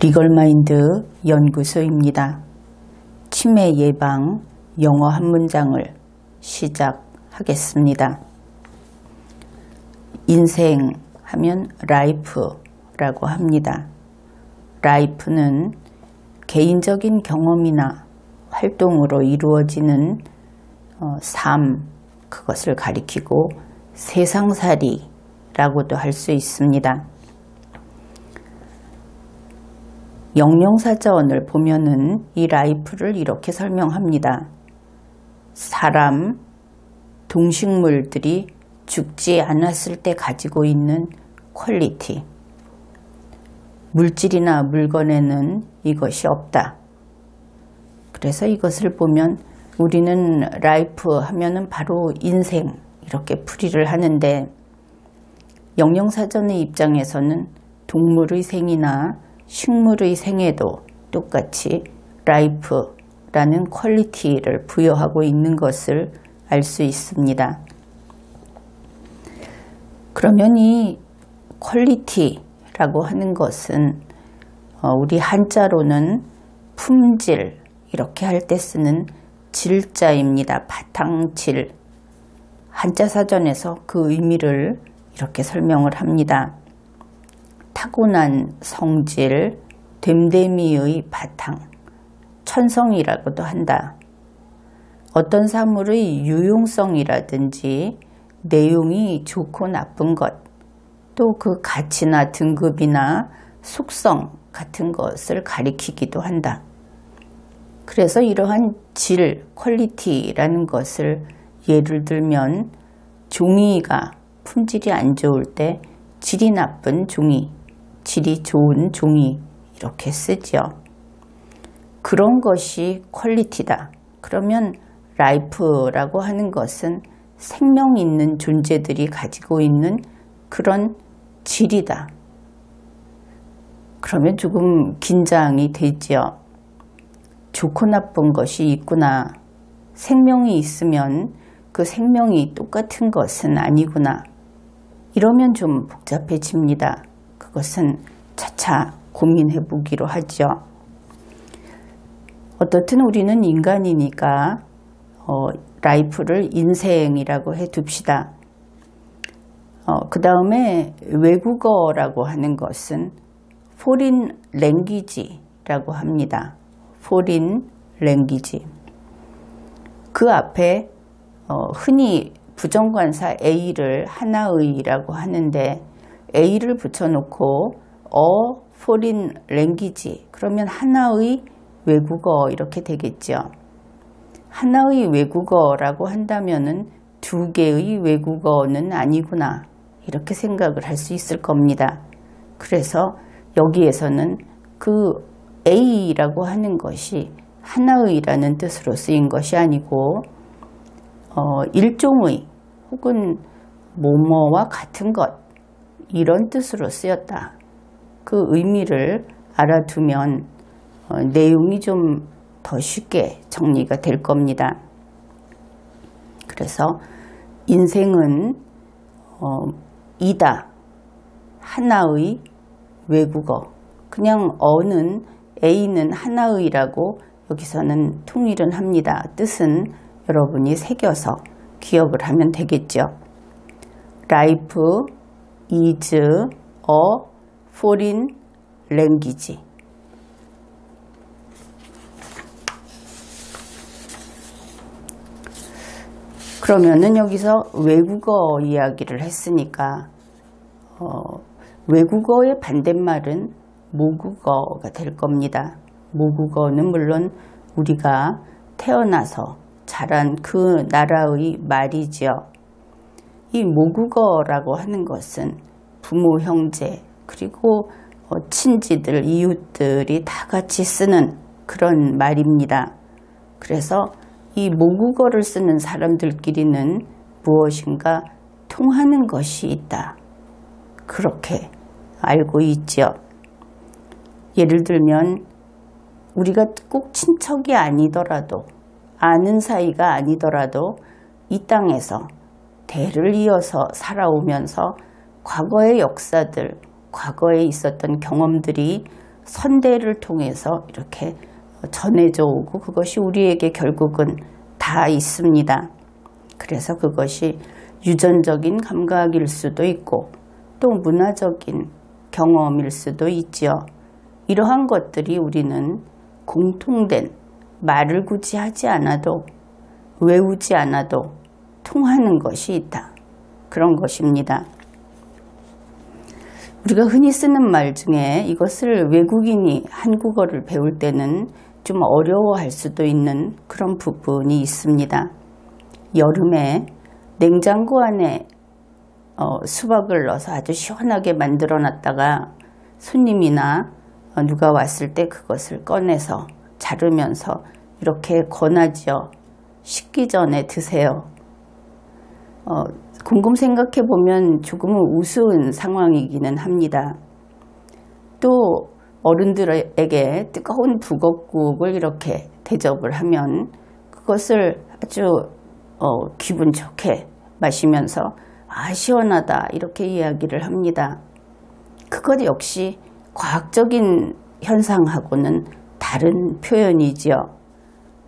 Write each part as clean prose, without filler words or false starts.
리걸마인드 연구소입니다. 치매 예방 영어 한 문장을 시작하겠습니다. 인생 하면 life라고 합니다. life는 개인적인 경험이나 활동으로 이루어지는 삶, 그것을 가리키고 세상살이라고도 할 수 있습니다. 영영사전을 보면은 이 라이프를 이렇게 설명합니다. 사람, 동식물들이 죽지 않았을 때 가지고 있는 퀄리티. 물질이나 물건에는 이것이 없다. 그래서 이것을 보면 우리는 라이프 하면은 바로 인생 이렇게 풀이를 하는데, 영영사전의 입장에서는 동물의 생이나 식물의 생에도 똑같이 라이프라는 퀄리티를 부여하고 있는 것을 알 수 있습니다. 그러면 이 퀄리티라고 하는 것은 우리 한자로는 품질 이렇게 할 때 쓰는 질자입니다. 바탕질. 한자사전에서 그 의미를 이렇게 설명을 합니다. 타고난 성질, 됨됨이의 바탕, 천성이라고도 한다. 어떤 사물의 유용성이라든지 내용이 좋고 나쁜 것, 또 그 가치나 등급이나 속성 같은 것을 가리키기도 한다. 그래서 이러한 질, 퀄리티라는 것을 예를 들면 종이가 품질이 안 좋을 때 질이 나쁜 종이, 질이 좋은 종이 이렇게 쓰죠. 그런 것이 퀄리티다. 그러면 라이프라고 하는 것은 생명 있는 존재들이 가지고 있는 그런 질이다. 그러면 조금 긴장이 되죠. 좋고 나쁜 것이 있구나. 생명이 있으면 그 생명이 똑같은 것은 아니구나. 이러면 좀 복잡해집니다. 그것은 차차 고민해 보기로 하죠. 어떻든 우리는 인간이니까 라이프를 인생이라고 해 둡시다. 그 다음에 외국어라고 하는 것은 foreign language라고 합니다. foreign language. 그 앞에 흔히 부정관사 A를 하나의라고 하는데, A를 붙여놓고 foreign language 그러면 하나의 외국어 이렇게 되겠죠. 하나의 외국어라고 한다면은 두 개의 외국어는 아니구나 이렇게 생각을 할 수 있을 겁니다. 그래서 여기에서는 그 A라고 하는 것이 하나의라는 뜻으로 쓰인 것이 아니고 일종의 혹은 뭐뭐와 같은 것 이런 뜻으로 쓰였다. 그 의미를 알아두면 내용이 좀 더 쉽게 정리가 될 겁니다. 그래서 인생은 이다. 하나의 외국어. 그냥 어는 A는 하나의라고 여기서는 통일은 합니다. 뜻은 여러분이 새겨서 기억을 하면 되겠죠. Life is a foreign language. 그러면은 여기서 외국어 이야기를 했으니까 외국어의 반대말은 모국어가 될 겁니다. 모국어는 물론 우리가 태어나서 자란 그 나라의 말이죠. 이 모국어라고 하는 것은 부모, 형제, 그리고 친지들, 이웃들이 다 같이 쓰는 그런 말입니다. 그래서 이 모국어를 쓰는 사람들끼리는 무엇인가 통하는 것이 있다. 그렇게 알고 있죠. 예를 들면 우리가 꼭 친척이 아니더라도, 아는 사이가 아니더라도 이 땅에서 대를 이어서 살아오면서 과거의 역사들, 과거에 있었던 경험들이 선대를 통해서 이렇게 전해져 오고 그것이 우리에게 결국은 다 있습니다. 그래서 그것이 유전적인 감각일 수도 있고 또 문화적인 경험일 수도 있지요. 이러한 것들이 우리는 공통된 말을 굳이 하지 않아도 외우지 않아도 통하는 것이 있다. 그런 것입니다. 우리가 흔히 쓰는 말 중에 이것을 외국인이 한국어를 배울 때는 좀 어려워할 수도 있는 그런 부분이 있습니다. 여름에 냉장고 안에 수박을 넣어서 아주 시원하게 만들어 놨다가 손님이나 누가 왔을 때 그것을 꺼내서 자르면서 이렇게 권하지요. 식기 전에 드세요. 곰곰 생각해 보면 조금은 우스운 상황이기는 합니다. 또 어른들에게 뜨거운 북엇국을 이렇게 대접을 하면 그것을 아주 기분 좋게 마시면서 아 시원하다 이렇게 이야기를 합니다. 그것 역시 과학적인 현상하고는 다른 표현이지요.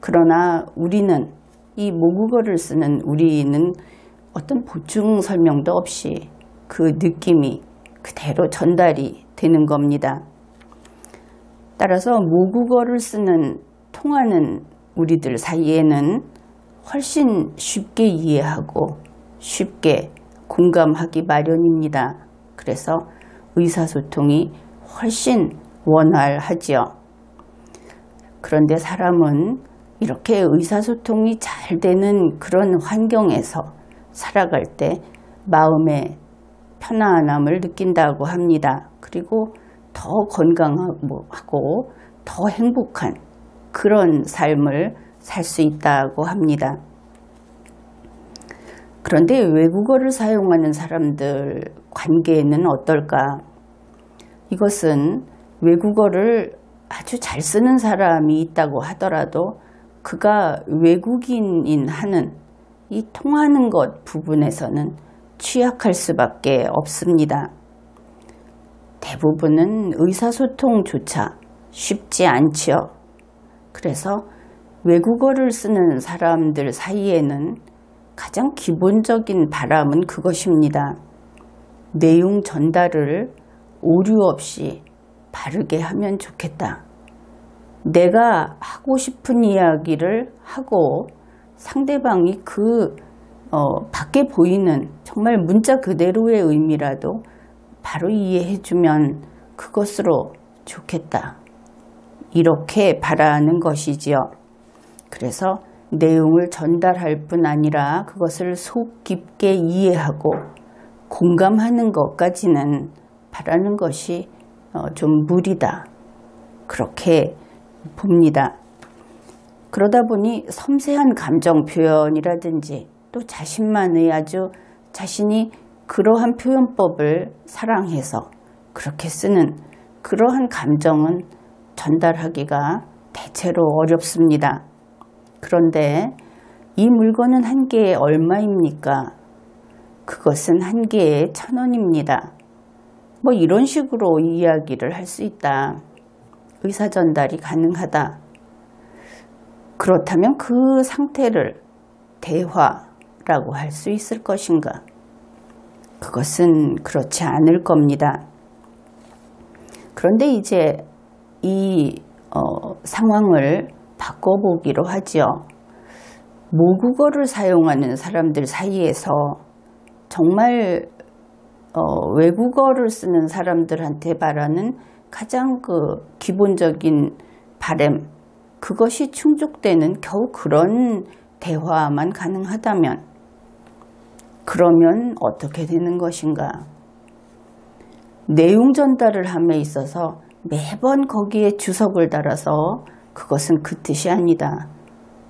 그러나 우리는 이 모국어를 쓰는 우리는 어떤 보충 설명도 없이 그 느낌이 그대로 전달이 되는 겁니다. 따라서 모국어를 쓰는 통하는 우리들 사이에는 훨씬 쉽게 이해하고 쉽게 공감하기 마련입니다. 그래서 의사소통이 훨씬 원활하지요. 그런데 사람은 이렇게 의사소통이 잘 되는 그런 환경에서 살아갈 때 마음의 편안함을 느낀다고 합니다. 그리고 더 건강하고 더 행복한 그런 삶을 살 수 있다고 합니다. 그런데 외국어를 사용하는 사람들 관계는 어떨까? 이것은 외국어를 아주 잘 쓰는 사람이 있다고 하더라도 그가 외국인인 한은 이 통하는 것 부분에서는 취약할 수밖에 없습니다. 대부분은 의사소통조차 쉽지 않지요. 그래서 외국어를 쓰는 사람들 사이에는 가장 기본적인 바람은 그것입니다. 내용 전달을 오류 없이 바르게 하면 좋겠다. 내가 하고 싶은 이야기를 하고 상대방이 밖에 보이는 정말 문자 그대로의 의미라도 바로 이해해주면 그것으로 좋겠다. 이렇게 바라는 것이지요. 그래서 내용을 전달할 뿐 아니라 그것을 속 깊게 이해하고 공감하는 것까지는 바라는 것이 좀 무리다. 그렇게 봅니다. 그러다 보니 섬세한 감정 표현이라든지 또 자신만의 아주 자신이 그러한 표현법을 사랑해서 그렇게 쓰는 그러한 감정은 전달하기가 대체로 어렵습니다. 그런데 이 물건은 한 개에 얼마입니까? 그것은 한 개에 1,000원입니다. 뭐 이런 식으로 이야기를 할 수 있다. 의사 전달이 가능하다. 그렇다면 그 상태를 대화라고 할 수 있을 것인가? 그것은 그렇지 않을 겁니다. 그런데 이제 이 상황을 바꿔보기로 하지요. 모국어를 사용하는 사람들 사이에서 정말 외국어를 쓰는 사람들한테 바라는 가장 기본적인 바람, 그것이 충족되는 겨우 그런 대화만 가능하다면 그러면 어떻게 되는 것인가? 내용 전달을 함에 있어서 매번 거기에 주석을 달아서 그것은 그 뜻이 아니다.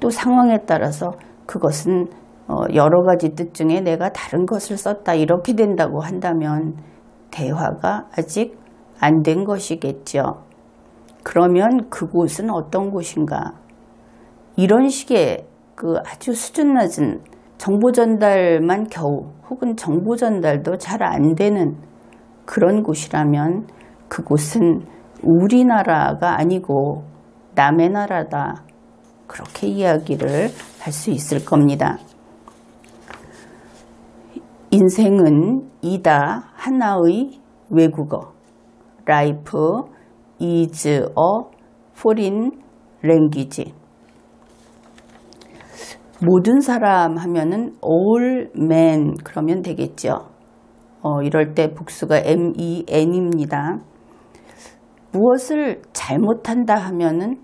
또 상황에 따라서 그것은 여러 가지 뜻 중에 내가 다른 것을 썼다 이렇게 된다고 한다면 대화가 아직 안 된 것이겠죠. 그러면 그곳은 어떤 곳인가? 이런 식의 아주 수준 낮은 정보 전달만 겨우 혹은 정보 전달도 잘 안 되는 그런 곳이라면 그곳은 우리나라가 아니고 남의 나라다. 그렇게 이야기를 할 수 있을 겁니다. 인생은 이다 하나의 외국어. Life is a foreign language. 모든 사람 하면은 all men 그러면 되겠죠. 이럴 때 복수가 men입니다. 무엇을 잘못한다 하면은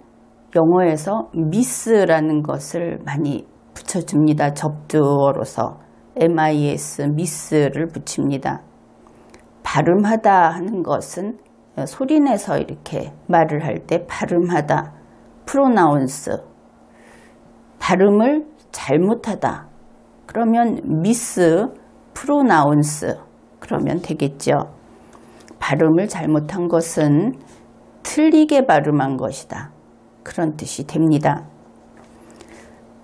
영어에서 miss라는 것을 많이 붙여줍니다. 접두어로서 miss, miss를 붙입니다. 발음하다 하는 것은 소리내서 이렇게 말을 할 때 발음하다, pronounce, 발음을 잘못하다. 그러면 miss, pronounce 그러면 되겠죠. 발음을 잘못한 것은 틀리게 발음한 것이다. 그런 뜻이 됩니다.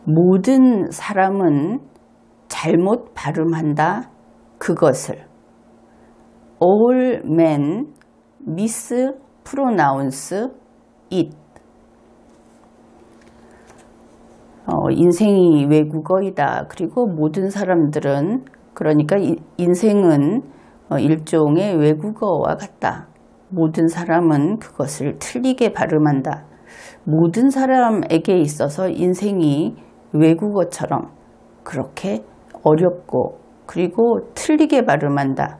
모든 사람은 잘못 발음한다. 그것을 all men mispronounce it. 인생이 외국어이다. 그리고 모든 사람들은 그러니까 인생은 일종의 외국어와 같다. 모든 사람은 그것을 틀리게 발음한다. 모든 사람에게 있어서 인생이 외국어처럼 그렇게 어렵고 그리고 틀리게 발음한다.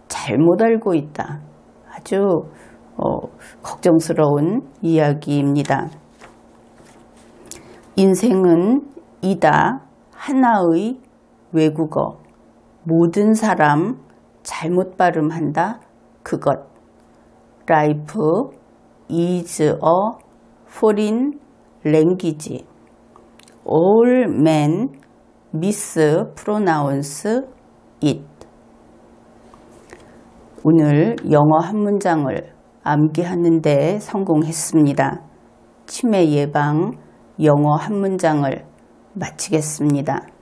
잘못 알고 있다. 아주 걱정스러운 이야기입니다. 인생은 이다 하나의 외국어. 모든 사람 잘못 발음한다. 그것. Life is a foreign language. All men mispronounce it. 오늘 영어 한 문장을 암기하는 데 성공했습니다. 치매 예방 영어 한 문장을 마치겠습니다.